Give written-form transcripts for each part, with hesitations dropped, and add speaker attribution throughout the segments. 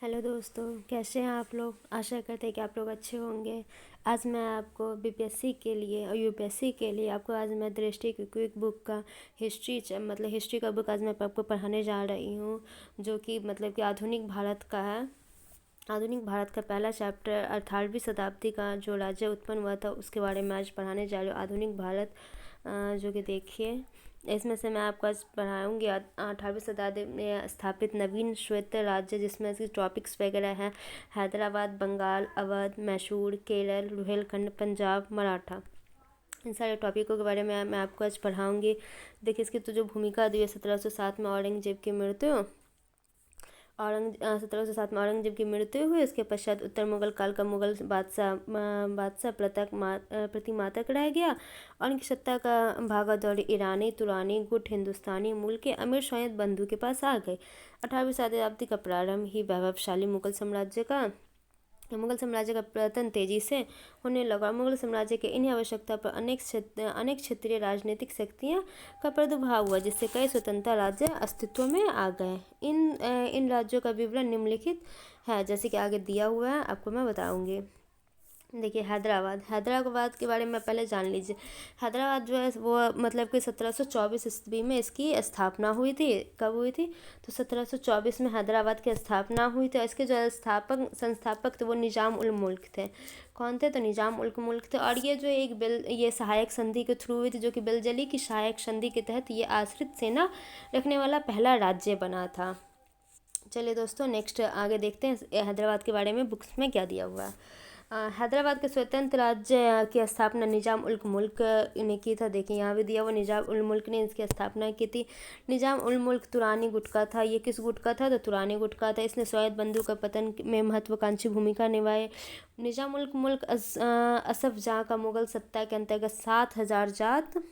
Speaker 1: Hello दोस्तों, कैसे हैं आप लोग। आशा करते हैं कि आप लोग अच्छे होंगे। आज मैं आपको बीपीएससी के लिए और यूपीएससी के लिए आपको आज मैं दृष्टि की क्विक बुक का हिस्ट्री का बुक आज मैं आपको पढ़ाने जा रही हूँ, जो कि आधुनिक भारत का है। आधुनिक भारत का पहला चैप्टर 18वीं शताब्दी का जो राज्य उत्पन्न हुआ था उसके बारे में आज पढ़ाने जा रही हूँ। आधुनिक भारत जो कि देखिए, इसमें से मैं आपको आज पढ़ाऊँगी 18वीं शताब्दी में स्थापित नवीन श्वेत राज्य, जिसमें इसके टॉपिक्स वगैरह हैं। हैदराबाद, बंगाल, अवध, मैसूर, केरल, रुहेलखंड, पंजाब, मराठा। इन सारे टॉपिकों के बारे में मैं आपको आज पढ़ाऊँगी। देखिए, इसकी तो जो भूमिका दी है 1707 में औरंगजेब की मृत्यु। 1707 में औरंगजेब की मृत्यु हुई। इसके पश्चात उत्तर मुगल काल का मुगल बादशाह प्रतिमातक रह गया और उनकी सत्ता का भागादौड़ी ईरानी, तुरानी गुट हिंदुस्तानी मूल के अमीर स्वायत्त बंधु के पास आ गए। 18वीं शताब्दी का प्रारंभ ही वैभवशाली मुगल साम्राज्य का पतन तेजी से होने लगा। मुगल साम्राज्य के इन्हीं आवश्यकता पर अनेक क्षेत्रीय राजनीतिक शक्तियाँ का प्रादुर्भाव हुआ, जिससे कई स्वतंत्र राज्य अस्तित्व में आ गए। इन राज्यों का विवरण निम्नलिखित है, जैसे कि आगे दिया हुआ है, आपको मैं बताऊंगी। देखिए, हैदराबाद के बारे में पहले जान लीजिए। हैदराबाद जो है वो कि 1724 ईस्वी में इसकी स्थापना हुई थी। कब हुई थी? तो 1724 में हैदराबाद की स्थापना हुई थी। इसके जो संस्थापक थे वो निज़ाम उल मुल्क थे। कौन थे? तो निज़ाम उल मुल्क थे। और ये जो ये सहायक संधि के थ्रू हुई थी, जो कि बेलजली की सहायक संधि के तहत ये आश्रित सेना रखने वाला पहला राज्य बना था। चलिए दोस्तों, नेक्स्ट आगे देखते हैं हैदराबाद के बारे में बुक्स में क्या दिया हुआ है। हैदराबाद के स्वतंत्र राज्य की स्थापना निज़ाम उल मुल्क ने की था। देखिए, यहाँ भी दिया हुआ, निज़ाम उल मुल्क ने इसकी स्थापना की थी। निज़ाम उल मुल्क तुरानी गुट का था। ये किस गुट का था? तो तुरानी गुट का था। इसने स्वायत्त बंधु का पतन में महत्वाकांक्षी भूमिका निभाई। निज़ाम उल मुल्क असफ जहाँ का मुगल सत्ता के अंतर्गत 7,000 जात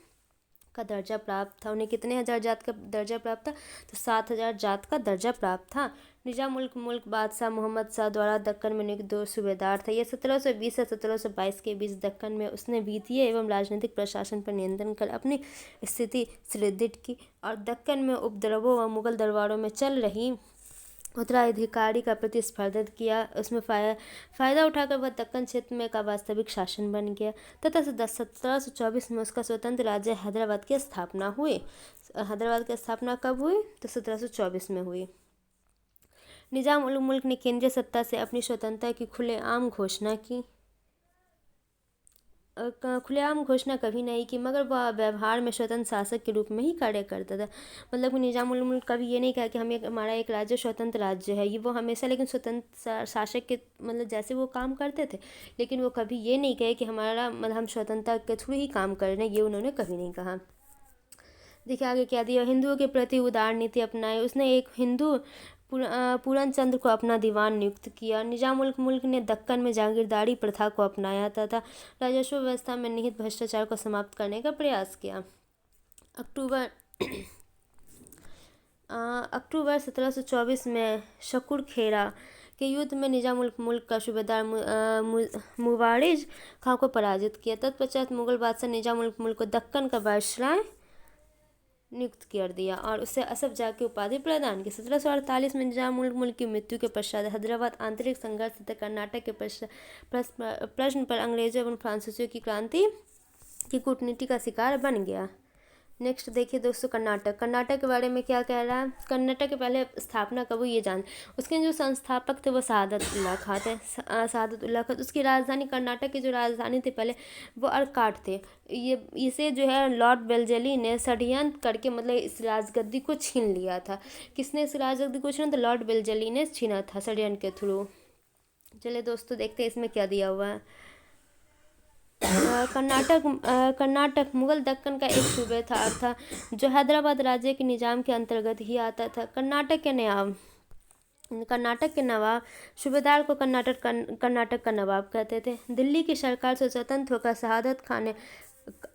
Speaker 1: का दर्जा प्राप्त था। उन्हें कितने हज़ार जात का दर्जा प्राप्त था? तो 7,000 जात का दर्जा प्राप्त था। निज़ाम उल मुल्क बादशाह मोहम्मद शाह द्वारा दक्कन में नियुक्त 2 सूबेदार था। यह 1720 से 1722 के बीच दक्कन में उसने वित्तीय एवं राजनीतिक प्रशासन पर नियंत्रण कर अपनी स्थिति सुदृढ़ की और दक्कन में उपद्रवों व मुगल दरबारों में चल रही उत्तराधिकारी का प्रतिस्पर्धा किया। उसमें फ़ायदा उठाकर वह दक्कन क्षेत्र में का वास्तविक शासन बन गया तथा 1724 में उसका स्वतंत्र राज्य हैदराबाद की स्थापना हुई। हैदराबाद की स्थापना कब हुई? तो 1724 में हुई। निज़ाम उल मुल्क ने केंद्रीय सत्ता से अपनी स्वतंत्रता की खुलेआम घोषणा की। खुलेआम घोषणा कभी नहीं की, मगर वह व्यवहार में स्वतंत्र शासक के रूप में ही कार्य करता था। कि निज़ाम उल मुल्क कभी ये नहीं कहा कि हमारा एक राज्य स्वतंत्र राज्य है। ये वो हमेशा लेकिन स्वतंत्र शासक के जैसे वो काम करते थे, लेकिन वो कभी ये नहीं कहे कि हमारा हम स्वतंत्रता के थ्रू ही काम कर रहे हैं। ये उन्होंने कभी नहीं कहा। देखिए, आगे क्या दिया। हिंदुओं के प्रति उदार नीति अपनाई। उसने एक हिंदू पूरन चंद्र को अपना दीवान नियुक्त किया। निज़ाम उल मुल्क ने दक्कन में जागीरदारी प्रथा को अपनाया तथा राजस्व व्यवस्था में निहित भ्रष्टाचार को समाप्त करने का प्रयास किया। अक्टूबर 1724 में शकुरखेड़ा के युद्ध में निज़ाम उल मुल्क का सूबेदार मुवारिज खां को पराजित किया। तत्पश्चात मुगल बादशाह निज़ाम उल मुल्क को दक्कन का वायसराय नियुक्त कर दिया और उसे असफ जाह की उपाधि प्रदान की। 1748 में निज़ाम उल मुल्क की मृत्यु के पश्चात हैदराबाद आंतरिक संघर्ष तथा कर्नाटक के प्रश्न पर अंग्रेजों एवं फ्रांसीसियों की क्रांति की कूटनीति का शिकार बन गया। नेक्स्ट देखिए दोस्तों, कर्नाटक के बारे में क्या कह रहा है। कर्नाटक के पहले स्थापना कब हुई ये जान। उसके जो संस्थापक थे वो शहादतुल्लाह खां थे। शहादतुल्लाह खां, उसकी राजधानी, कर्नाटक की जो राजधानी थी पहले, वो अर्काट थे। इसे जो है लॉर्ड बेलजली ने षड्यंत्र करके इस राजगद्दी को छीन लिया था। किसने इस राजगद्दी को छीना? तो लॉर्ड बेलजली ने छीना था षड्यंत्र के थ्रू। चलिए दोस्तों, देखते हैं इसमें क्या दिया हुआ है। कर्नाटक मुगल दक्कन का एक सूबे था जो हैदराबाद राज्य के निज़ाम के अंतर्गत ही आता था। कर्नाटक के नवाब सूबेदार को कर्नाटक का नवाब कहते थे। दिल्ली की सरकार से स्वतंत्र होकर शहादत खान ने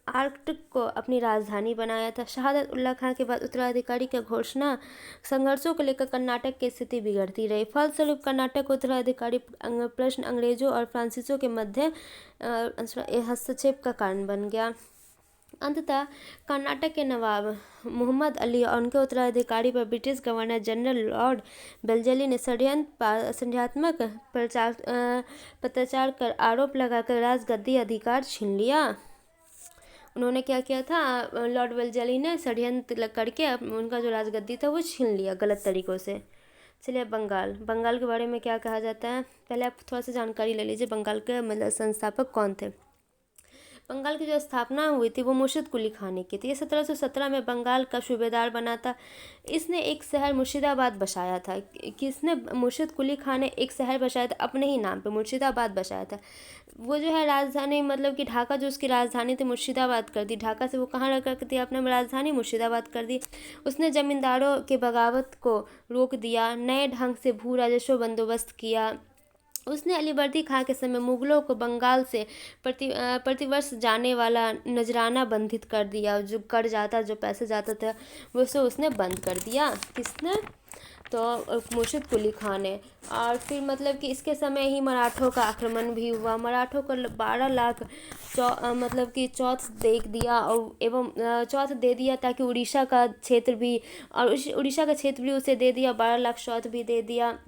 Speaker 1: आर्कटिक को अपनी राजधानी बनाया था। शहादत उल्लाह खां के बाद उत्तराधिकारी की घोषणा संघर्षों को लेकर कर्नाटक की स्थिति बिगड़ती रही। फलस्वरूप कर्नाटक उत्तराधिकारी प्रश्न अंग्रेजों और फ्रांसीसियों के मध्य हस्तक्षेप का कारण बन गया। अंततः कर्नाटक के नवाब मोहम्मद अली और उनके उत्तराधिकारी पर ब्रिटिश गवर्नर जनरल लॉर्ड वेल्लेस्ली ने षड्यंत्रात्मक पत्राचार कर आरोप लगाकर राजगद्दी अधिकार छीन लिया। उन्होंने क्या किया था, लॉर्ड वेल्लेस्ली ने षड्यंत्र करके उनका जो राजगद्दी था वो छीन लिया गलत तरीक़ों से। चलिए अब बंगाल के बारे में क्या कहा जाता है, पहले आप थोड़ा सा जानकारी ले लीजिए। बंगाल के मतलब संस्थापक कौन थे। बंगाल की जो स्थापना हुई थी वो मुर्शिद कुली खान ने की थी। ये 1717 में बंगाल का सूबेदार बना था। इसने एक शहर मुर्शिदाबाद बसाया था। किसने, मुर्शिद कुली खान ने एक शहर बसाया था अपने ही नाम पे, मुर्शिदाबाद बसाया था। वो जो है राजधानी मतलब कि ढाका जो उसकी राजधानी थी मुर्शिदाबाद कर दी। ढाका से वो कहाँ रख दी अपने राजधानी मुर्शिदाबाद कर दी। उसने ज़मींदारों के बगावत को रोक दिया, नए ढंग से भू राजस्व बंदोबस्त किया। उसने अलीवर्दी खां के समय मुगलों को बंगाल से प्रतिवर्ष जाने वाला नजराना बंधित कर दिया। जो कर जाता, जो पैसे जाता था वो उसने बंद कर दिया। किसने, तो मुर्शिद कुली खान ने। और फिर मतलब कि इसके समय ही मराठों का आक्रमण भी हुआ। मराठों को 12 लाख मतलब कि चौथ दे दिया और एवं चौथ दे दिया ताकि उड़ीसा का क्षेत्र भी, और उड़ीसा का क्षेत्र भी उसे दे दिया। 12 लाख चौथ भी दे दिया,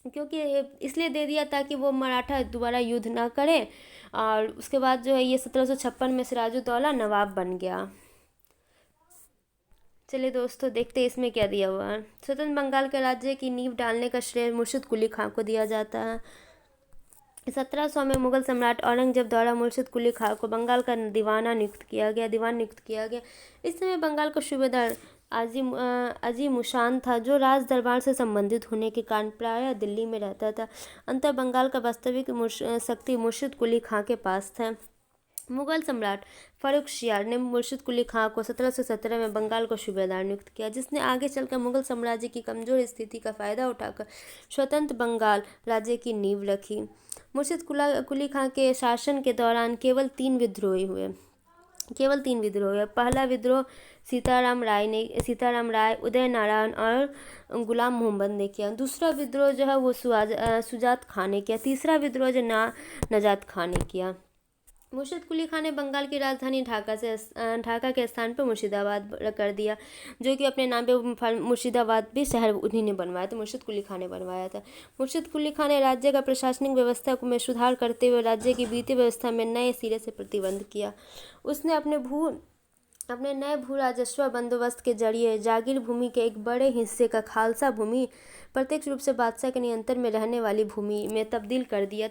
Speaker 1: क्योंकि इसलिए दे दिया ताकि वो मराठा दोबारा युद्ध ना करे। और उसके बाद जो है ये 1756 में सिराजुद्दौला नवाब बन गया। चलिए दोस्तों देखते हैं इसमें क्या दिया हुआ है। स्वतंत्र बंगाल के राज्य की नींव डालने का श्रेय मुर्शिद कुली खां को दिया जाता है। 1700 में मुगल सम्राट औरंगजेब द्वारा मुर्शिद कुली खां को बंगाल का दीवान नियुक्त किया गया। इस समय बंगाल का सूबेदार अजीमुशान था, जो राज दरबार से संबंधित होने के कारण प्रायः दिल्ली में रहता था। अंतर बंगाल का वास्तविक शक्ति मुर्शिद कुली खां के पास था। मुगल सम्राट फर्रुखशियार ने मुर्शिद कुली खां को 1717 में बंगाल को सूबेदार नियुक्त किया, जिसने आगे चलकर मुगल साम्राज्य की कमजोर स्थिति का फायदा उठाकर स्वतंत्र बंगाल राज्य की नींव रखी। मुर्शिद कुली खां के शासन के दौरान केवल 3 विद्रोह हुए। पहला विद्रोह सीताराम राय, उदय नारायण और गुलाम मोहम्मद ने किया। दूसरा विद्रोह जो है वो सुजात खान ने किया। तीसरा विद्रोह जो नजात खान ने किया। मुर्शिद कुली खान ने बंगाल की राजधानी ढाका के स्थान पर मुर्शिदाबाद कर दिया, जो कि अपने नाम पे मुर्शिदाबाद भी शहर उन्हीं ने बनवाया था, मुर्शिद कुली खान ने बनवाया था। मुर्शिद कुली खान ने राज्य का प्रशासनिक व्यवस्था में सुधार करते हुए राज्य की वित्तीय व्यवस्था में नए सिरे से प्रतिबंध किया। उसने अपने नए भू राजस्व बंदोबस्त के जरिए जागीर भूमि के एक बड़े हिस्से का खालसा भूमि प्रत्यक्ष रूप से बादशाह के नियंत्रण में रहने वाली भूमि में तब्दील कर दिया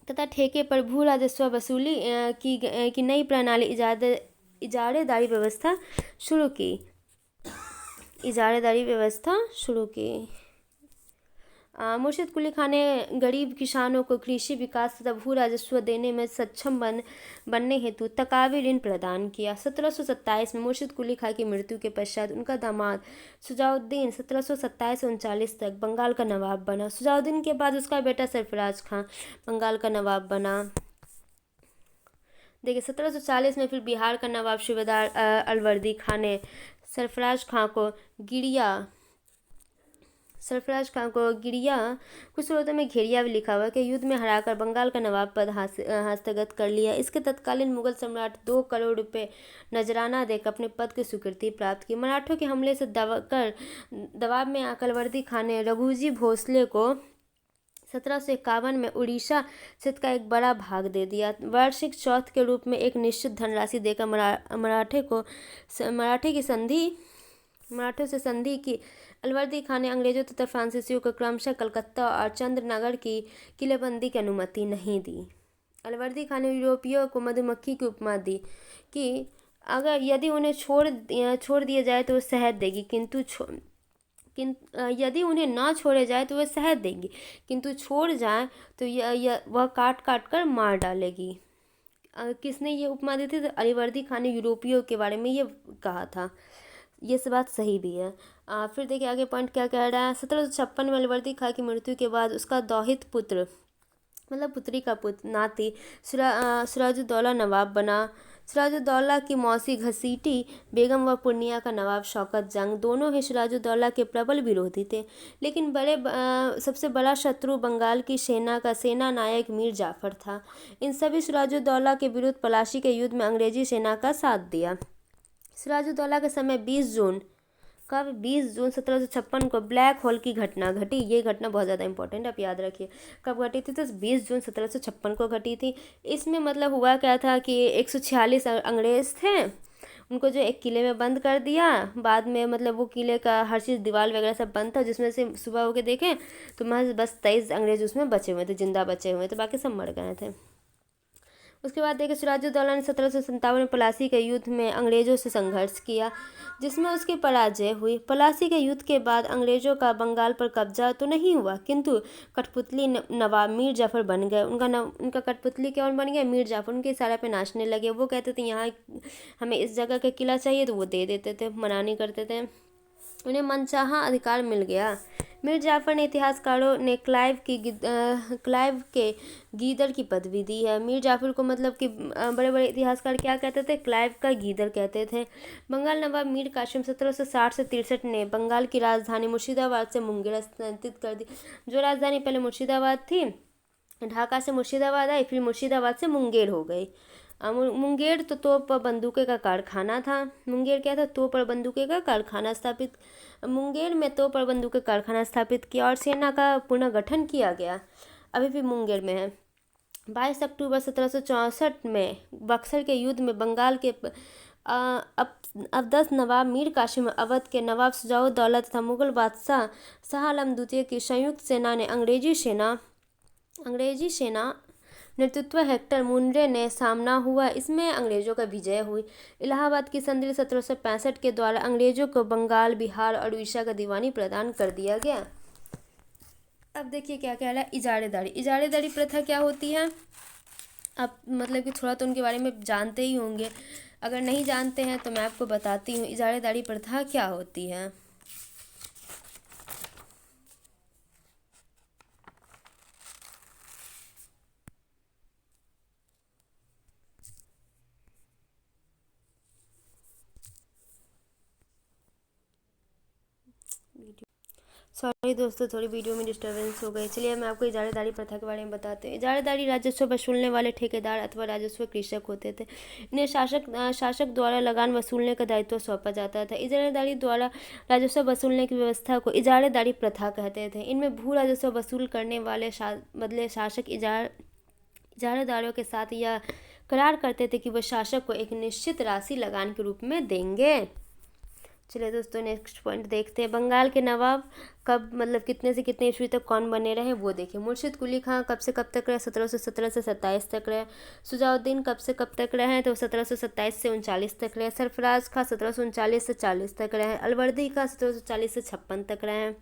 Speaker 1: तथा ठेके पर भू राजस्व वसूली की नई प्रणाली इजारेदारी व्यवस्था शुरू की। मुर्शिद कुली खान ने गरीब किसानों को कृषि विकास तथा भू राजस्व देने में सक्षम बनने हेतु तकावी ऋण प्रदान किया। 1727 में मुर्शिद कुली खान की मृत्यु के पश्चात उनका दामाद सुजाउद्दीन 1727-39 तक बंगाल का नवाब बना। सुजाउद्दीन के बाद उसका बेटा सरफराज खां बंगाल का नवाब बना। देखिए 1740 में फिर बिहार का नवाब सूबेदार अलवर्दी खान ने सरफराज खां को गिरिया, कुछ स्रोतों में घेरिया भी लिखा हुआ है, कि युद्ध में हराकर बंगाल का नवाब पद हस्तगत कर लिया। इसके तत्कालीन मुगल सम्राट 2 करोड़ रुपए नजराना देकर अपने पद की स्वीकृति प्राप्त की। मराठों के हमले से दबाव में आकर अलवर्दी खान ने रघुजी भोसले को 1751 में उड़ीसा क्षेत्र का एक बड़ा भाग दे दिया। वार्षिक चौथ के रूप में एक निश्चित धनराशि देकर मराठों से संधि की। अलवर्दी खान ने अंग्रेजों तथा फ्रांसीसियों को क्रमशः कलकत्ता और चंद्रनगर की किलेबंदी की अनुमति नहीं दी। अलवर्दी खान ने यूरोपियों को मधुमक्खी की उपमा दी कि यदि उन्हें छोड़ दिया जाए तो वो शहद देगी, किंतु यदि उन्हें ना छोड़े जाए तो वह शहद देंगी, किंतु छोड़ जाए तो वह काट कर मार डालेगी। किसने ये उपमा दी थी? तो अलवर्दी खान ने यूरोपियों के बारे में ये कहा था। ये सब बात सही भी है। फिर देखिए आगे पॉइंट क्या कह रहा है। 1756 में अलवर्दी खान की मृत्यु के बाद उसका दौहित पुत्र मतलब पुत्री का पुत्र नाती सिराजुद्दौला नवाब बना। सिराजुद्दौला की मौसी घसीटी बेगम व पूर्णिया का नवाब शौकत जंग दोनों ही सिराजुद्दौला के प्रबल विरोधी थे, लेकिन सबसे बड़ा शत्रु बंगाल की सेना का सेना नायक मीर जाफर था। इन सभी सिराजुद्दौला के विरुद्ध पलाशी के युद्ध में अंग्रेजी सेना का साथ दिया। सिराजुद्दौला के समय 20 जून 1756 को ब्लैक होल की घटना घटी। ये घटना बहुत ज़्यादा इंपॉर्टेंट, आप याद रखिए। कब घटी थी? तो 20 जून 1756 को घटी थी। इसमें मतलब हुआ क्या था कि 146 अंग्रेज़ थे, उनको जो एक किले में बंद कर दिया। बाद में मतलब वो किले का हर चीज़ दीवार वगैरह सब बंद था, जिसमें से सुबह होके देखें तो महज बस 23 अंग्रेज़ उसमें बचे हुए थे, जिंदा बचे हुए थे, बाकी सब मर गए थे। उसके बाद देखिए सिराजुद्दौला ने 1757 में पलासी के युद्ध में अंग्रेज़ों से संघर्ष किया, जिसमें उसकी पराजय हुई। पलासी के युद्ध के बाद अंग्रेज़ों का बंगाल पर कब्जा तो नहीं हुआ, किंतु कठपुतली नवाब मीर जाफ़र बन गए। उनका कठपुतली कौन बन गया? मीर जाफ़र। उनके इशारे पे नाचने लगे। वो कहते थे यहाँ हमें इस जगह का किला चाहिए, तो वो दे देते थे, मना नहीं करते थे। उन्हें मनचाहा अधिकार मिल गया। मीर जाफ़र ने इतिहासकारों ने क्लाइव के गीदड़ की पदवी दी है। मीर जाफ़र को मतलब कि बड़े बड़े इतिहासकार क्या कहते थे? क्लाइव का गीदड़ कहते थे। बंगाल नवाब मीर कासिम 1760 से 63 ने बंगाल की राजधानी मुर्शिदाबाद से मुंगेर स्थानांतरित कर दी। जो राजधानी पहले मुर्शिदाबाद थी, ढाका से मुर्शिदाबाद आई, फिर मुर्शिदाबाद से मुंगेर हो गई। मुंगेर तो तोप और बंदूकें का कारखाना था। मुंगेर क्या था? तोप और बंदूकें का कारखाना स्थापित। मुंगेर में तोप और बंदूकें कारखाना स्थापित किया और सेना का पुनर्गठन किया गया। अभी भी मुंगेर में है। 22 अक्टूबर 1764 में बक्सर के युद्ध में बंगाल के अब 10 नवाब मीर कासिम, अवध के नवाब शुजाउद्दौला तथा मुगल बादशाह शाह आलम द्वितीय की संयुक्त सेना ने अंग्रेजी सेना नेतृत्व हेक्टर मुनरे ने सामना हुआ। इसमें अंग्रेजों का विजय हुई। इलाहाबाद की संधि 1765 के द्वारा अंग्रेजों को बंगाल, बिहार और उड़ीसा का दीवानी प्रदान कर दिया गया। अब देखिए क्या कह रहा है इजारेदारी। इजारेदारी प्रथा क्या होती है? आप मतलब कि थोड़ा तो उनके बारे में जानते ही होंगे। अगर नहीं जानते हैं तो मैं आपको बताती हूँ इजारेदारी प्रथा क्या होती है। सॉरी दोस्तों, थोड़ी वीडियो में डिस्टर्बेंस हो गई। चलिए मैं आपको इजारेदारी प्रथा के बारे में बताते हैं। इजारेदारी राजस्व वसूलने वाले ठेकेदार अथवा राजस्व कृषक होते थे। इन्हें शासक द्वारा लगान वसूलने का दायित्व सौंपा जाता था। इजारेदारी द्वारा राजस्व वसूलने की व्यवस्था को इजारेदारी प्रथा कहते थे। इनमें भू राजस्व वसूल करने वाले बदले शासक इजारेदारों के साथ यह करार करते थे कि वह शासक को एक निश्चित राशि लगान के रूप में देंगे। चलिए दोस्तों नेक्स्ट पॉइंट देखते हैं। बंगाल के नवाब कब मतलब कितने से कितने ईस्वी तक कौन बने रहे वो देखिए। मुर्शिद कुली खां कब से कब तक रहे? 1717 से 27 तक रहे। सुजाउद्दीन कब से कब तक रहे? तो 1727 से 39 तक रहे। सरफराज खां 1739 से 40 तक रहे। अलवर्दी खां 1740 से 56 तक रहे।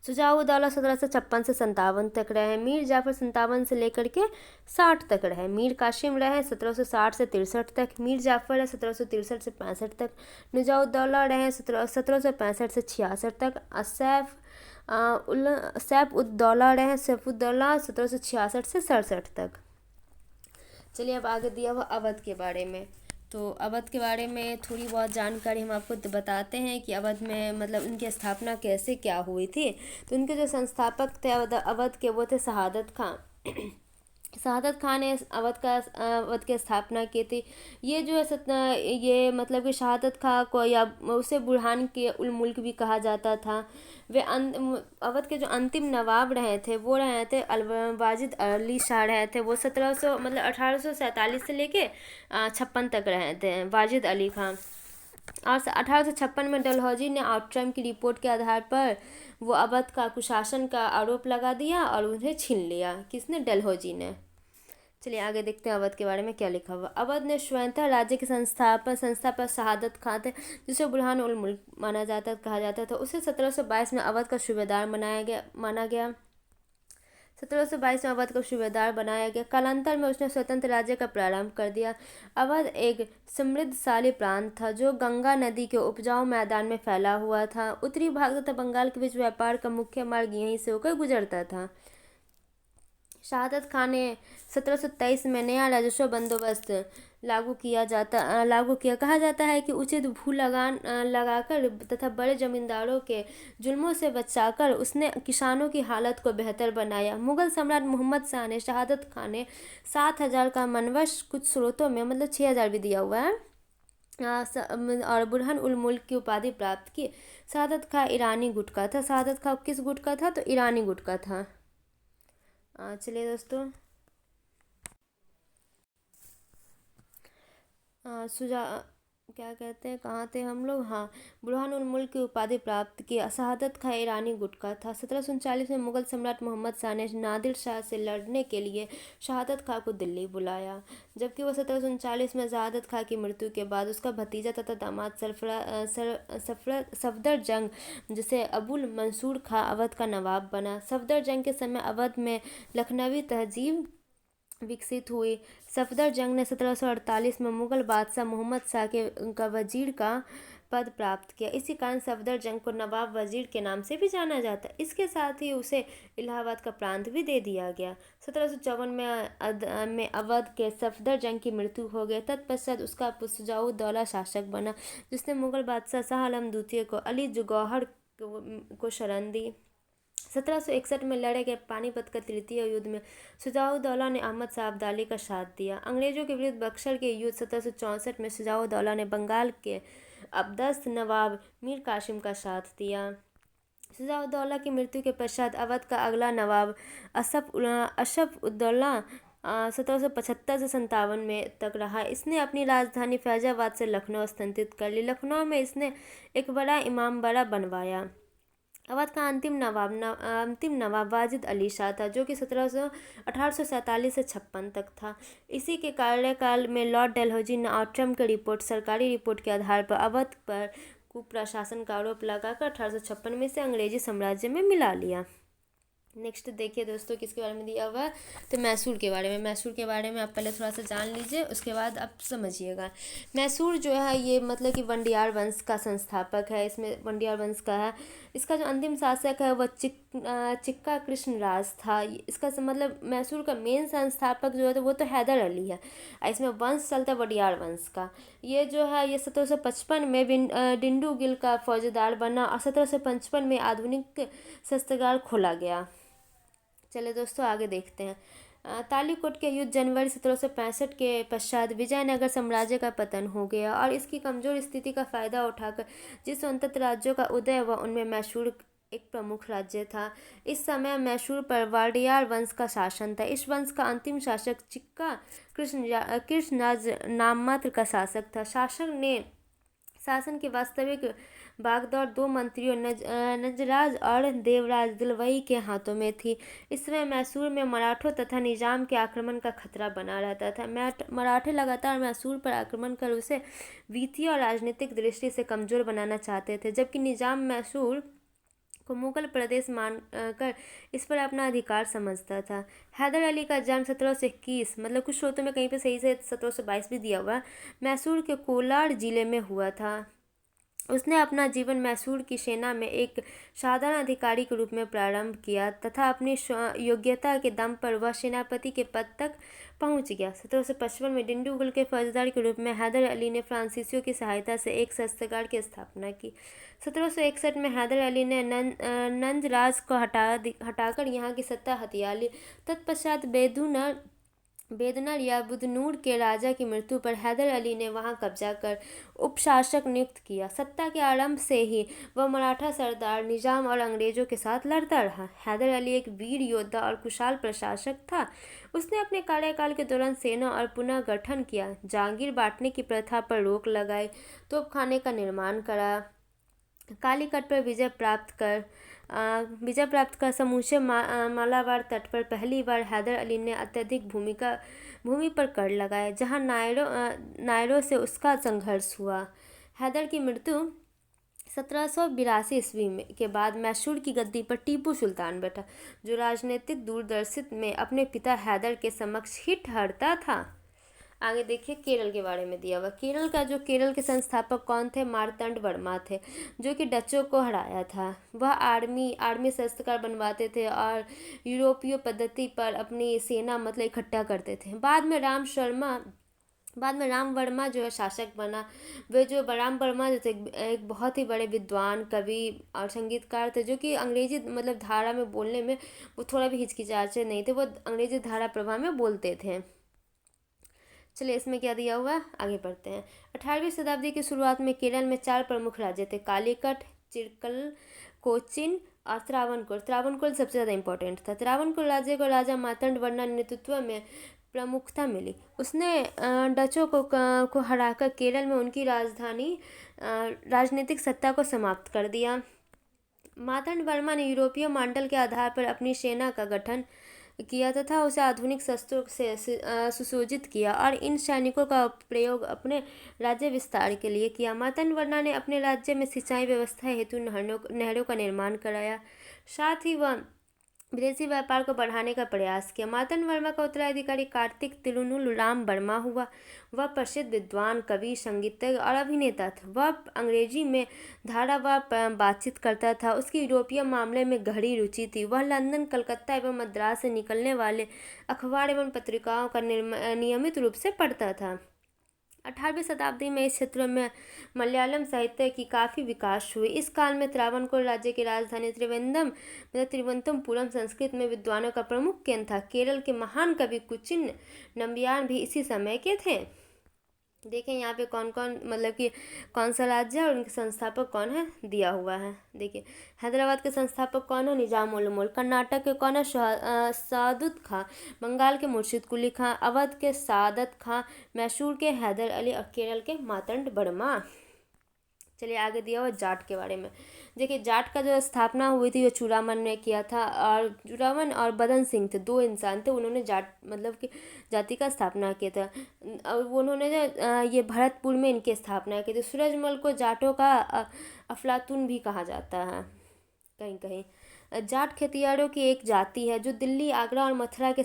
Speaker 1: शुजाउद्दौला 1756 से 57 तक रहे। मीर जाफ़र 57 से लेकर के 60 तक रहे। मीर कासिम रहे 1760 से 63 तक। मीर जाफ़र है 1763 से 65 तक। निजाउद्दौला रहे 1765 से 66 तक। सैफउद्दौला रहे 1766 से 67 तक। चलिए अब आगे दिया हुआ अवध के बारे में। तो अवध के बारे में थोड़ी बहुत जानकारी हम आपको बताते हैं कि अवध में मतलब उनकी स्थापना कैसे क्या हुई थी। तो उनके जो संस्थापक थे अवध के वो थे शहादत खां। शहादत खान ने अवध की स्थापना की थी। ये जो है ये मतलब कि शहादत खां को या उसे बुरहान के उल मुल्क भी कहा जाता था। वे अवध के जो अंतिम नवाब रहे थे वो रहे थे वाजिद अली शाह रहे थे। वो 1847 से लेके 56 तक रहे थे वाजिद अली खां। और 1856 में डलहौजी ने आउटरम की रिपोर्ट के आधार पर वो अवध का कुशासन का आरोप लगा दिया और उन्हें छीन लिया। किसने? डलहौजी ने। चलिए आगे देखते हैं अवध के बारे में क्या लिखा हुआ। अवध ने स्वतंत्र राज्य के संस्थापक शहादत खां थे, जिसे बुरहान उल मुल्क कहा जाता था। उसे 1722 में अवध का सूबेदार माना गया। 1722 में अवध को सूबेदार बनाया गया। कालांतर में उसने स्वतंत्र राज्य का प्रारंभ कर दिया। अवध एक समृद्धशाली प्रांत था जो गंगा नदी के उपजाऊ मैदान में फैला हुआ था। उत्तरी भाग तथा बंगाल के बीच व्यापार का मुख्य मार्ग यहीं से होकर गुजरता था। शहादत खान ने 1723 में नया राजस्व बंदोबस्त लागू किया। कहा जाता है कि उचित भू लगान लगाकर तथा बड़े जमींदारों के जुल्मों से बचाकर उसने किसानों की हालत को बेहतर बनाया। मुगल सम्राट मोहम्मद शाह ने शहादत खान ने 7,000 का मनवश, कुछ स्रोतों में मतलब 6,000 भी दिया हुआ है, और बुरहान उल मुल्क की उपाधि प्राप्त की। शहादत खां ईरानी गुट का था। शहादत खां किस गुट का था? तो ईरानी गुट का था। चलिए दोस्तों, सुजा क्या कहते हैं, कहाँ थे हम लोग? हाँ, बुरहान उल मुल्क की उपाधि प्राप्त की। शहादत खां ईरानी गुट का था। 1739 में मुगल सम्राट मोहम्मद शाह ने नादिर शाह से लड़ने के लिए शहादत खां को दिल्ली बुलाया, जबकि वह 1739 में शहादत खां की मृत्यु के बाद उसका भतीजा तथा दामाद सफदर जंग, जिसे अबुल मंसूर खां अवध का नवाब बना। सफदर जंग के समय अवध में लखनवी तहजीब विकसित हुई। सफदर जंग ने 1748 में मुगल बादशाह मोहम्मद शाह का वजीर का पद प्राप्त किया। इसी कारण सफदर जंग को नवाब वजीर के नाम से भी जाना जाता है। इसके साथ ही उसे इलाहाबाद का प्रांत भी दे दिया गया। 1754 में अवध के सफदर जंग की मृत्यु हो गई। तत्पश्चात उसका पुत्र शुजाउद्दौला शासक बना, जिसने मुगल बादशाह शाह आलम द्वितीय को अली जौहर को शरण दी। 1761 में लड़े गए पानीपत का तृतीय युद्ध में शुजाउद्दौला ने अहमद शाह अब्दाली का साथ दिया। अंग्रेजों के विरुद्ध बक्सर के युद्ध 1764 में शुजाउद्दौला ने बंगाल के अब्दस्त नवाब मीर कासिम का साथ दिया। शुजाउद्दौला की मृत्यु के पश्चात अवध का अगला नवाब अशफ उद्दौला 1775 से 57 में तक रहा। इसने अपनी राजधानी फैजाबाद से लखनऊ स्थानांतरित कर ली। लखनऊ में इसने एक बड़ा इमामबाड़ा बनवाया। अवध का अंतिम नवाब वाजिद अली शाह था, जो कि 1847 से 56 तक था। इसी के कार्यकाल में लॉर्ड डलहौजी ने आउटरम की सरकारी रिपोर्ट के आधार पर अवध पर कुप्रशासन का आरोप लगाकर 1856 में से अंग्रेजी साम्राज्य में मिला लिया। नेक्स्ट देखिए दोस्तों, किसके बारे में दिया हुआ है? तो मैसूर के बारे में। मैसूर के बारे में आप पहले थोड़ा सा जान लीजिए, उसके बाद आप समझिएगा। मैसूर जो है ये मतलब कि वंडियार वंश का संस्थापक है। इसमें वंडियार वंश का है। इसका जो अंतिम शासक है वह चिक्का कृष्ण राज था। इसका मतलब मैसूर का मेन संस्थापक जो है वो तो हैदर अली है। इसमें वंश चलता है वडियार वंश का। ये जो है ये 1755 में डिंडूगिल का फौजदार बना और 1755 में आधुनिक शस्त्रागार खोला गया। चलिए दोस्तों, आगे देखते हैं। तालीकोट के युद्ध जनवरी 1765 के पश्चात विजयनगर साम्राज्य का पतन हो गया और इसकी कमजोर स्थिति का फायदा उठाकर जिस स्वतंत्र राज्यों का उदय हुआ उनमें मैसूर एक प्रमुख राज्य था। इस समय मैसूर पर वाडियार वंश का शासन था। इस वंश का अंतिम शासक चिक्का कृष्णराज नाममात्र का शासक था। शासन की वास्तविक बागडोर दो मंत्रियों नजराज और देवराज दिलवई के हाथों में थी। इस समय मैसूर में मराठों तथा निजाम के आक्रमण का खतरा बना रहता था। मराठे लगातार मैसूर पर आक्रमण कर उसे वित्तीय और राजनीतिक दृष्टि से कमजोर बनाना चाहते थे, जबकि निजाम मैसूर को मुगल प्रदेश मानकर इस पर अपना अधिकार समझता था। हैदर अली का जन्म 1721 मतलब कुछ स्रोतों में कहीं पे सही से 1722 भी दिया हुआ, मैसूर के कोलार जिले में हुआ था। उसने अपना जीवन मैसूर की सेना में एक साधारण अधिकारी के रूप में प्रारंभ किया तथा अपनी योग्यता के दम पर वह सेनापति के पद तक पहुंच गया। 1755 में डिंडूगुल के फौजदार के रूप में हैदर अली ने फ्रांसीसियों की सहायता से एक शस्त्रागार की स्थापना की। 1761 में हैदर अली ने नंजराज को हटाकर यहाँ की सत्ता हथिया ली। तत्पश्चात बेदनर या बुदनूर के राजा की मृत्यु पर हैदर अली ने वहां कब्जा कर उपशासक नियुक्त किया। सत्ता के आरंभ से ही वह मराठा सरदार निजाम और अंग्रेजों के साथ लड़ता रहा। हैदर अली एक वीर योद्धा और कुशल प्रशासक था। उसने अपने कार्यकाल के दौरान सेना और पुनः गठन किया, जागीर बांटने की प्रथा पर रोक लगाई, तोपखाने का निर्माण करा, कालीकट पर विजय प्राप्त कर समूचे मालाबार तट पर पहली बार हैदर अली ने अत्यधिक भूमि पर कर लगाए, जहां नायरों से उसका संघर्ष हुआ। हैदर की मृत्यु 1782 ईस्वी के बाद मैसूर की गद्दी पर टीपू सुल्तान बैठा, जो राजनीतिक दूरदर्शिता में अपने पिता हैदर के समक्ष ही ठहरता था। आगे देखिए केरल के बारे में दिया हुआ। केरल के संस्थापक कौन थे? मार्तंड वर्मा थे, जो कि डचों को हराया था। वह आर्मी से शस्त्रकार बनवाते थे और यूरोपीय पद्धति पर अपनी सेना मतलब इकट्ठा करते थे। बाद में राम वर्मा जो है शासक बना। वे जो राम वर्मा जो थे एक बहुत ही बड़े विद्वान, कवि और संगीतकार थे, जो कि अंग्रेजी मतलब धारा में बोलने में वो थोड़ा भी हिचकिचाते नहीं थे, वो अंग्रेजी धारा प्रवाह में बोलते थे। चलिए इसमें क्या दिया हुआ है, आगे बढ़ते हैं। 18वीं शताब्दी की शुरुआत में केरल में 4 प्रमुख राज्य थे: कालीकट, चिरकल, कोचिन और त्रावणकोर। त्रावणकोर सबसे ज़्यादा इंपॉर्टेंट था। त्रावणकोर राज्य को राजा मार्तंड वर्मा नेतृत्व में प्रमुखता मिली। उसने डचों को हराकर केरल में उनकी राजनीतिक सत्ता को समाप्त कर दिया। मार्तंड वर्मा ने यूरोपीय मॉडल के आधार पर अपनी सेना का गठन किया तथा उसे आधुनिक शस्त्रों से सुसज्जित किया और इन सैनिकों का प्रयोग अपने राज्य विस्तार के लिए किया। मार्तंड वर्मा ने अपने राज्य में सिंचाई व्यवस्था हेतु नहरों का निर्माण कराया। साथ ही वह विदेशी व्यापार को बढ़ाने का प्रयास किया। मार्तंड वर्मा का उत्तराधिकारी कार्तिक तिरुनुल राम वर्मा हुआ। वह प्रसिद्ध विद्वान, कवि, संगीतज्ञ और अभिनेता था। वह अंग्रेजी में धारावार बातचीत करता था। उसकी यूरोपीय मामले में गहरी रुचि थी। वह लंदन, कलकत्ता एवं मद्रास से निकलने वाले अखबार एवं पत्रिकाओं का नियमित रूप से पढ़ता था। 18वीं शताब्दी में इस क्षेत्र में मलयालम साहित्य की काफ़ी विकास हुई। इस काल में त्रावणकोर राज्य की राजधानी त्रिवंतपुरम संस्कृत में विद्वानों का प्रमुख केंद्र था। केरल के महान कवि कुचिन नम्बियार भी इसी समय के थे। देखें यहाँ पे कौन कौन मतलब कि कौन सा राज्य है और उनके संस्थापक कौन है दिया हुआ है। देखिए हैदराबाद के संस्थापक कौन है? निजाम उल मुल्क। कर्नाटक के कौन है? सादुत खां। बंगाल के मुर्शिद कुली खां। अवध के सादत खां। मैसूर के हैदर अली और केरल के मार्तंड वर्मा। चलिए आगे दिया हुआ जाट के बारे में। देखिए जाट का जो स्थापना हुई थी वो चूड़ामन ने किया था और चूड़ामन और बदन सिंह थे, 2 इंसान थे। उन्होंने जाट मतलब कि जाति का स्थापना किया था और उन्होंने जो ये भरतपुर में इनकी स्थापना की थी। सूरजमल को जाटों का अफलातून भी कहा जाता है कहीं कहीं। जाट खेतिहरों की एक जाति है जो दिल्ली, आगरा और मथुरा के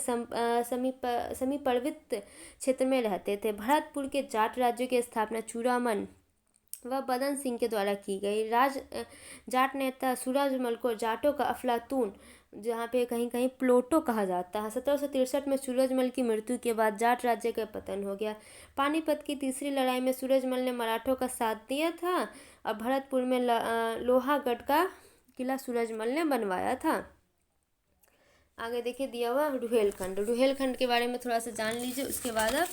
Speaker 1: समीपवर्ती क्षेत्र में रहते थे। भरतपुर के जाट राज्य की स्थापना चूड़ामन वह बदन सिंह के द्वारा की गई। जाट नेता सूरजमल को जाटों का अफलातून, जहाँ पे कहीं कहीं प्लोटो कहा जाता है। 1763 में सूरजमल की मृत्यु के बाद जाट राज्य का पतन हो गया। पानीपत की तीसरी लड़ाई में सूरजमल ने मराठों का साथ दिया था और भरतपुर में लोहागढ़ का किला सूरजमल ने बनवाया था। आगे देखिए दिया हुआ रुहेलखंड। रुहेलखंड के बारे में थोड़ा सा जान लीजिए, उसके बाद आप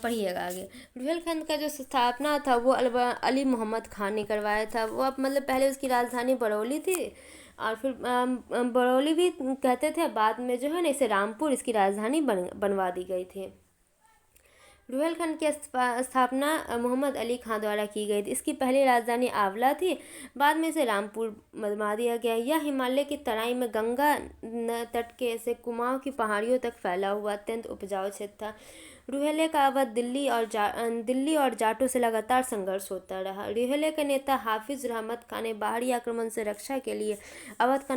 Speaker 1: पढ़िएगा आगे। रुहेलखंड का जो स्थापना था वो अली मोहम्मद खान ने करवाया था। वो मतलब पहले उसकी राजधानी बरौली थी और फिर बरौली भी कहते थे, बाद में जो है ना इसे रामपुर इसकी राजधानी बनवा दी गई थी। रुहेलखंड की स्थापना मोहम्मद अली खां द्वारा की गई थी। इसकी पहली राजधानी आंवला थी, बाद में इसे रामपुर बनवा दिया गया। यह हिमालय की तराई में गंगा तट के से कुमाऊं की पहाड़ियों तक फैला हुआ अत्यंत उपजाऊ क्षेत्र था। रुहेले का अवध दिल्ली और जाटों से लगातार संघर्ष होता रहा। रुहेले के नेता हाफिज रहमत खान ने बाहरी आक्रमण से रक्षा के लिए अवध का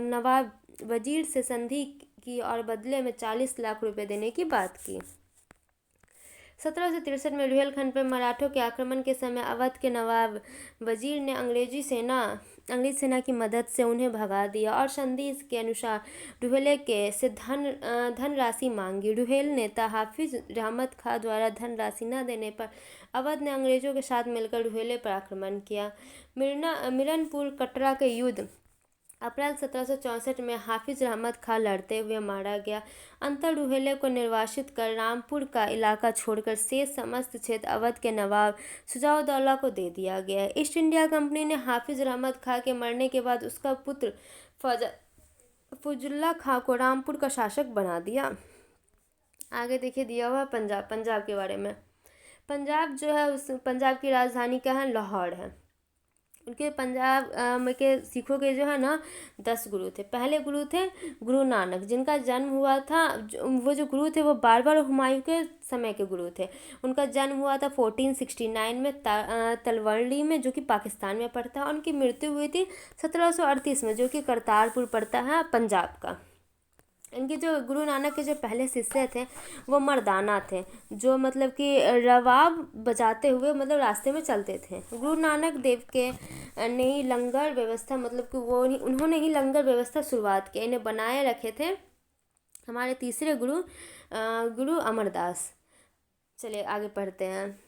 Speaker 1: नवाब वजीर से संधि की और बदले में 40 लाख रुपए देने की बात की। 1763 में रुहेलखंड पर मराठों के आक्रमण के समय अवध के नवाब वजीर ने अंग्रेज सेना की मदद से उन्हें भगा दिया और संधि के अनुसार रुहेले के से धन राशि मांगी। रुहेल नेता हाफिज रहमत खां द्वारा धन राशि न देने पर अवध ने अंग्रेजों के साथ मिलकर रुहेले पर आक्रमण किया। मिरनपुर कटरा के युद्ध अप्रैल 1764 में हाफिज रहमत खां लड़ते हुए मारा गया। अंतर रुहेले को निर्वासित कर रामपुर का इलाका छोड़कर शेष समस्त क्षेत्र अवध के नवाब शुजाउद्दौला को दे दिया गया। ईस्ट इंडिया कंपनी ने हाफिज रहमत खां के मरने के बाद उसका पुत्र फजुल्ला खां को रामपुर का शासक बना दिया। आगे देखिए दिया हुआ पंजाब के बारे में। पंजाब जो है पंजाब की राजधानी क्या है? लाहौर है। उनके पंजाब में के सिखों के जो है ना 10 गुरु थे। पहले गुरु थे गुरु नानक, जिनका जन्म हुआ था वो जो गुरु थे वो बाबर हुमायूं के समय के गुरु थे। उनका जन्म हुआ था 1469 में तलवंडी में, जो कि पाकिस्तान में पड़ता है। उनकी मृत्यु हुई थी 1738 में, जो कि करतारपुर पड़ता है पंजाब का। इनके जो गुरु नानक के जो पहले शिष्य थे वो मर्दाना थे, जो मतलब कि रबाब बजाते हुए मतलब रास्ते में चलते थे। गुरु नानक देव के ने ही लंगर व्यवस्था मतलब कि उन्होंने ही लंगर व्यवस्था शुरुआत की, इन्हें बनाए रखे थे हमारे तीसरे गुरु गुरु अमरदास। चलिए आगे पढ़ते हैं।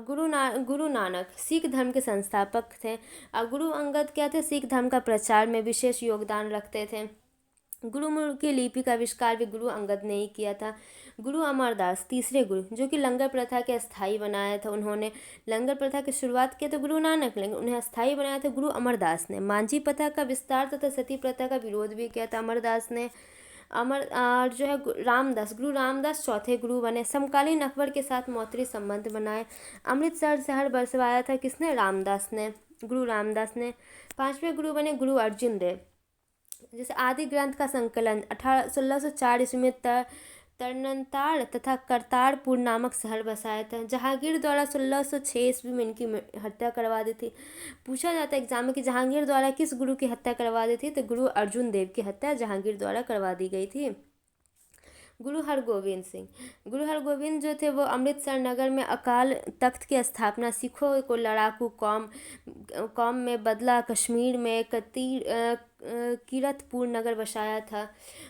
Speaker 1: गुरु नानक सिख धर्म के संस्थापक थे। गुरु अंगद क्या थे, सिख धर्म का प्रचार में विशेष योगदान रखते थे। गुरुमुख की लिपि का आविष्कार भी गुरु अंगद ने ही किया था। गुरु अमरदास तीसरे गुरु, जो कि लंगर प्रथा के अस्थाई बनाया था, उन्होंने लंगर प्रथा की शुरुआत की तो गुरु नानक, लेकिन उन्हें अस्थाई बनाया था गुरु अमरदास ने। मांझी प्रथा का विस्तार तथा सती प्रथा का विरोध भी किया था अमरदास ने। जो है रामदास, गुरु रामदास चौथे गुरु बने। समकालीन अकबर के साथ मैत्री संबंध बनाए। अमृतसर शहर बसवाया था किसने, रामदास ने, गुरु रामदास ने। पांचवें गुरु बने गुरु अर्जुन देव। जैसे आदि ग्रंथ का संकलन 1604 ईस्वी में तरनताड़ तथा करतारपुर नामक शहर बसाया था। जहांगीर द्वारा 1606 ईस्वी में इनकी हत्या करवा दी थी। पूछा जाता है एग्जाम में कि जहांगीर द्वारा किस गुरु की हत्या करवा दी थी, तो गुरु अर्जुन देव की हत्या जहांगीर द्वारा करवा दी गई थी। गुरु हरगोविंद सिंह, गुरु हरगोविंद जो थे वो अमृतसर नगर में अकाल तख्त की स्थापना, सिखों को लड़ाकू कौम में बदला, कश्मीर में कीरतपुर नगर बसाया था।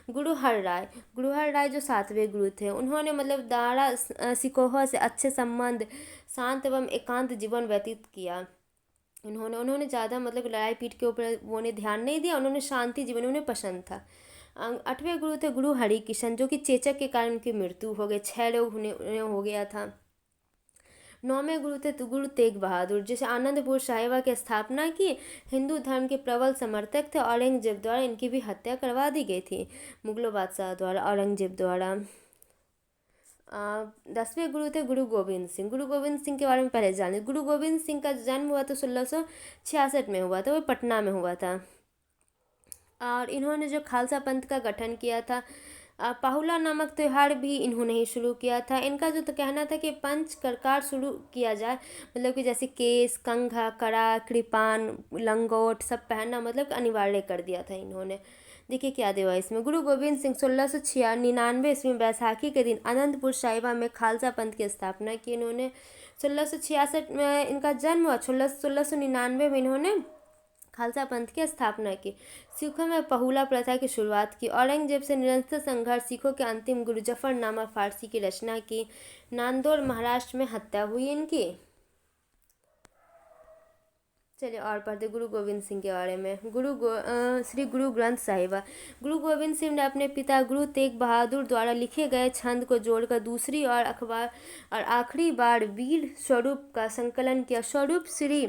Speaker 1: गुरु हर राय जो सातवें गुरु थे, उन्होंने मतलब दारा सिकोहा से अच्छे संबंध, शांत एवं एकांत जीवन व्यतीत किया। उन्होंने ज़्यादा मतलब लड़ाई पीट के ऊपर उन्हें ध्यान नहीं दिया, उन्होंने शांति जीवन उन्हें पसंद था। आठवें गुरु थे गुरु हरिकिशन, जो कि चेचक के कारण उनकी मृत्यु हो गई, 6 लोग उन्हें हो गया था। नौवें गुरु थे गुरु तेग बहादुर, जिसे आनंदपुर साहिबा की स्थापना की, हिंदू धर्म के प्रबल समर्थक थे। औरंगजेब द्वारा इनकी भी हत्या करवा दी गई थी, मुगलों बादशाह द्वारा, औरंगजेब द्वारा। 10वें गुरु थे गुरु गोविंद सिंह। गुरु गोविंद सिंह के बारे में पहले जाने। गुरु गोविंद सिंह का जन्म हुआ तो 1666 में हुआ था, वो पटना में हुआ था। और इन्होंने जो खालसा पंथ का गठन किया था, पाहुला नामक त्यौहार भी इन्होंने ही शुरू किया था। इनका जो तो कहना था कि पंच करकार शुरू किया जाए, मतलब कि जैसे केस, कंघा, कड़ा, कृपान, लंगोट सब पहनना मतलब अनिवार्य कर दिया था इन्होंने। देखिए क्या दिया इसमें। गुरु गोविंद सिंह 1699 ईस्वी में बैसाखी के दिन आनंदपुर साहिबा में खालसा पंथ की स्थापना की इन्होंने। 1666 में इनका जन्म हुआ, 1699 में इन्होंने खालसा पंथ की स्थापना की। सिखों में पहुला प्रथा की शुरुआत की। औरंगजेब से निरंतर संघर्ष, सिखों के अंतिम गुरु जफरनामा फारसी की रचना की। नांदौर महाराष्ट्र में हत्या हुई इनकी। चलिए और पढ़ते गुरु गोविंद सिंह के बारे में। श्री गुरु ग्रंथ साहिबा। गुरु गोविंद सिंह ने अपने पिता गुरु तेग बहादुर द्वारा लिखे गए छंद को जोड़कर दूसरी और आखिरी बार वीर स्वरूप का संकलन किया। स्वरूप श्री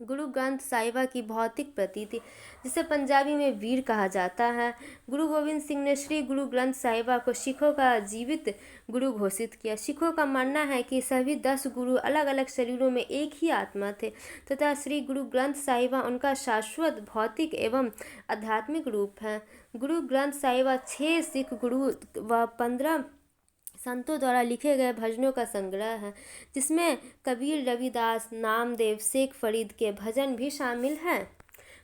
Speaker 1: गुरु ग्रंथ साहिबा की भौतिक प्रति थी, जिसे पंजाबी में वीर कहा जाता है। गुरु गोविंद सिंह ने श्री गुरु ग्रंथ साहिबा को सिखों का जीवित गुरु घोषित किया। सिखों का मानना है कि सभी 10 गुरु अलग अलग शरीरों में एक ही आत्मा थे तथा श्री गुरु ग्रंथ साहिबा उनका शाश्वत भौतिक एवं आध्यात्मिक रूप है। गुरु ग्रंथ साहिबा 6 सिख गुरु व 15 संतों द्वारा लिखे गए भजनों का संग्रह है, जिसमें कबीर, रविदास, नामदेव, शेख फरीद के भजन भी शामिल हैं।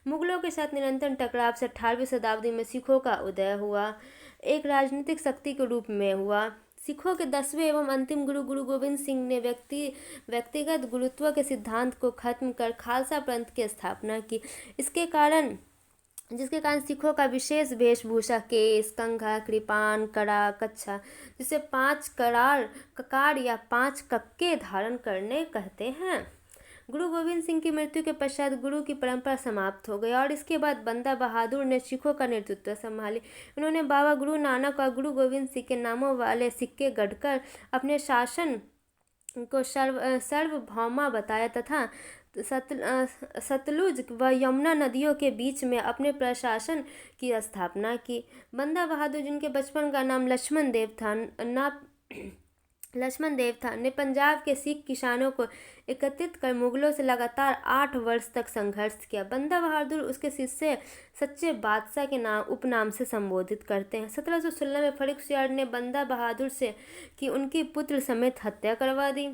Speaker 1: मुगलों के साथ निरंतर टकराव से 18वीं शताब्दी में सिखों का उदय हुआ, एक राजनीतिक शक्ति के रूप में हुआ। सिखों के 10वें एवं अंतिम गुरु गुरु गोविंद सिंह ने व्यक्तिगत गुरुत्व के सिद्धांत को खत्म कर खालसा पंथ की स्थापना की। जिसके कारण सिखों का विशेष वेशभूषा केस, कंघा, कृपान, कड़ा, कच्छा, जिसे 5 ककार या 5 कक्के धारण करने कहते हैं। गुरु गोविंद सिंह की मृत्यु के पश्चात गुरु की परंपरा समाप्त हो गई और इसके बाद बंदा बहादुर ने सिखों का नेतृत्व संभाली। उन्होंने बाबा गुरु नानक और गुरु गोविंद सिंह के नामों वाले सिक्के गढ़कर अपने शासन को सार्वभौमा बताया तथा सतलुज व यमुना नदियों के बीच में अपने प्रशासन की स्थापना की। बंदा बहादुर, जिनके बचपन का नाम लक्ष्मण देव था, ने पंजाब के सिख किसानों को एकत्रित कर मुगलों से लगातार 8 वर्ष तक संघर्ष किया। बंदा बहादुर उसके शिष्य सच्चे बादशाह के उपनाम से संबोधित करते हैं। 1716 में फर्रुख सियार ने बंदा बहादुर से कि उनकी पुत्र समेत हत्या करवा दी।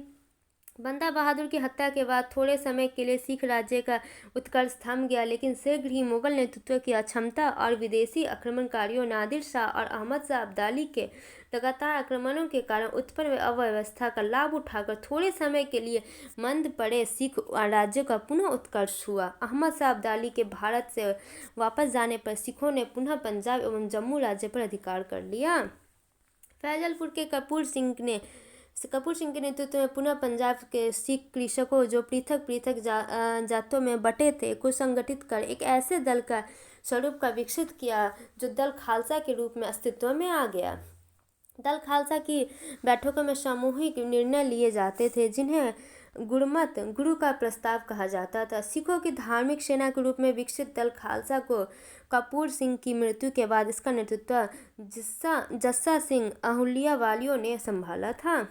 Speaker 1: बंदा बहादुर की हत्या के बाद थोड़े समय के लिए सिख राज्य का उत्कर्ष थम गया, लेकिन शीघ्र ही मुगल नेतृत्व की अक्षमता और विदेशी आक्रमणकारियों नादिर शाह और अहमद शाह अब्दाली के लगातार आक्रमणों के कारण उत्पन्न अव्यवस्था का लाभ उठाकर थोड़े समय के लिए मंद पड़े सिख राज्य का पुनः उत्कर्ष हुआ। अहमद शाह अब्दाली के भारत से वापस जाने पर सिखों ने पुनः पंजाब एवं जम्मू राज्य पर अधिकार कर लिया। फैजलपुर के कपूर सिंह के नेतृत्व में पुनः पंजाब के सिख कृषकों, जो पृथक पृथक जातों में बटे थे, को संगठित कर एक ऐसे दल का स्वरूप का विकसित किया जो दल खालसा के रूप में अस्तित्व में आ गया। दल खालसा की बैठकों में सामूहिक निर्णय लिए जाते थे, जिन्हें गुरमत गुरु का प्रस्ताव कहा जाता था। सिखों की धार्मिक सेना के रूप में विकसित दल खालसा को कपूर सिंह की मृत्यु के बाद इसका नेतृत्व जस्सा सिंह अहुलियावालियों ने संभाला था।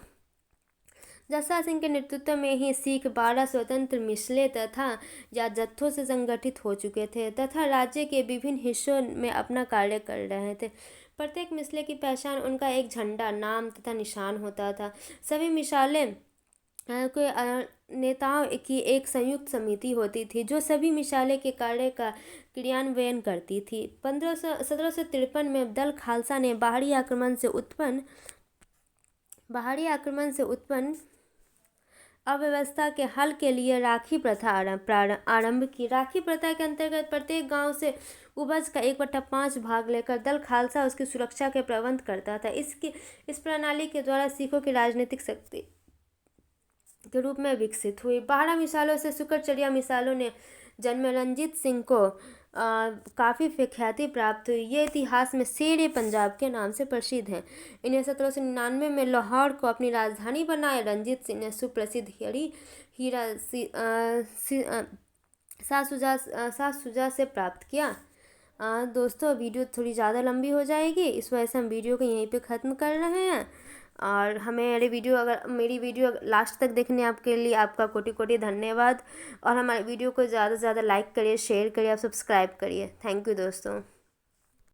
Speaker 1: जस्सा सिंह के नेतृत्व में ही सिख 12 स्वतंत्र मिसले तथा या जत्थों से संगठित हो चुके थे तथा राज्य के विभिन्न हिस्सों में अपना कार्य कर रहे थे। प्रत्येक मिसले की पहचान उनका एक झंडा, नाम तथा निशान होता था। सभी मिसाले के नेताओं की एक संयुक्त समिति होती थी जो सभी मिसाले के कार्य का क्रियान्वयन करती थी। 1753 में दल खालसा ने बाहरी आक्रमण से उत्पन्न अव्यवस्था के हल के लिए राखी प्रथा आरंभ की। राखी प्रथा के अंतर्गत प्रत्येक गांव से उपज का 1/5 भाग लेकर दल खालसा उसकी सुरक्षा के प्रबंध करता था। इस प्रणाली के द्वारा सिखों की राजनीतिक शक्ति के रूप में विकसित हुई। 12 मिसालों से शुक्रचर्या मिसालों ने जन्म रंजीत सिंह को काफ़ी ख्याति प्राप्त हुई। ये इतिहास में शेर पंजाब के नाम से प्रसिद्ध हैं। इन्हें 1799 में लाहौर को अपनी राजधानी बनाया। रंजीत सिंह ने सुप्रसिद्ध हीरा शाह शुजा से प्राप्त किया। दोस्तों, वीडियो थोड़ी ज़्यादा लंबी हो जाएगी, इस वजह से हम वीडियो को यहीं पे ख़त्म कर रहे हैं। और मेरी वीडियो लास्ट तक देखने आपके लिए आपका कोटि कोटि धन्यवाद। और हमारे वीडियो को ज़्यादा से ज़्यादा लाइक करिए, शेयर करिए और सब्सक्राइब करिए। थैंक यू दोस्तों।